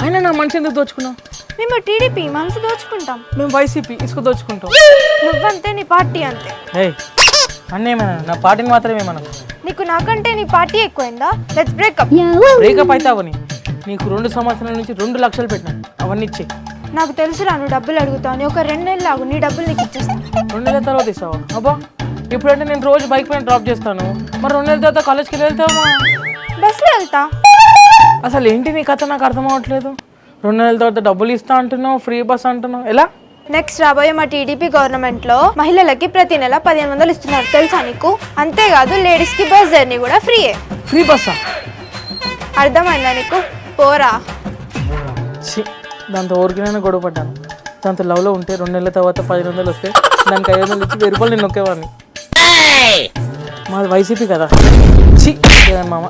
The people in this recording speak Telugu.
అయినా నా మనిషి ఎందుకు దోచుకున్నావు? మేము టీడీపీ మనసు దోచుకుంటాం, మేము వైసీపీ ఇసుక దోచుకుంటాం. నువ్వంతే నీ పార్టీ అంతే. ఏయ్ అన్నేమన్నా నా పార్టీని మాత్రమే మనం. నీకు నాకంటే నీ పార్టీ ఎక్కువైందా? Let's break up. బ్రేకప్ అయితే అవని. నీకు 2 సంవత్సరాల నుంచి 2 లక్షలు పెట్టినా అవన్నీ ఇచ్చే. నాకు తెలుసురా నువ్వు డబ్బులు అడుగుతావు. ఒక 2 నెలలు ఆగు, నీ డబ్బులు నీకు ఇచ్చేస్తాను. 2 నెలల తర్వాత ఇస్తావా? అబ్బా ఇప్పుడంటే నేను రోజు బైక్ పైన డ్రాప్ చేస్తాను. మరి 2 నెలల తర్వాత కాలేజ్కి వెళ్తావా? బస్సులో వెళ్తా. అసలు ఏంటి నీ కథ నాకు అర్థం అవ్వట్లేదు. 2 నెలల తర్వాత డబ్బులు ఇస్తా అంటున్నావు, ఫ్రీ బస్ అంటున్నావు, ఎలా? నెక్స్ట్ రాబోయే మా టీడీపీ గవర్నమెంట్ లో మహిళలకి ప్రతి నెల 1500 ఇస్తున్నారు తెలుసా నీకు? అంతేకాదు లేడీస్ కి బస్ జర్నీ కూడా ఫ్రీయే. ఫ్రీ బస్సా? అర్థమైందా నీకు? పోరా. దాంతో ఊరికినైనా గొడవ పడ్డాను. దాంతో లవ్లో ఉంటే 2 నెలల తర్వాత 1500 వస్తే దానికి 500 ఇచ్చి 1000 రూపాయలు నేను నొక్కేవాడిని. మాది వైసీపీ కదా. మామ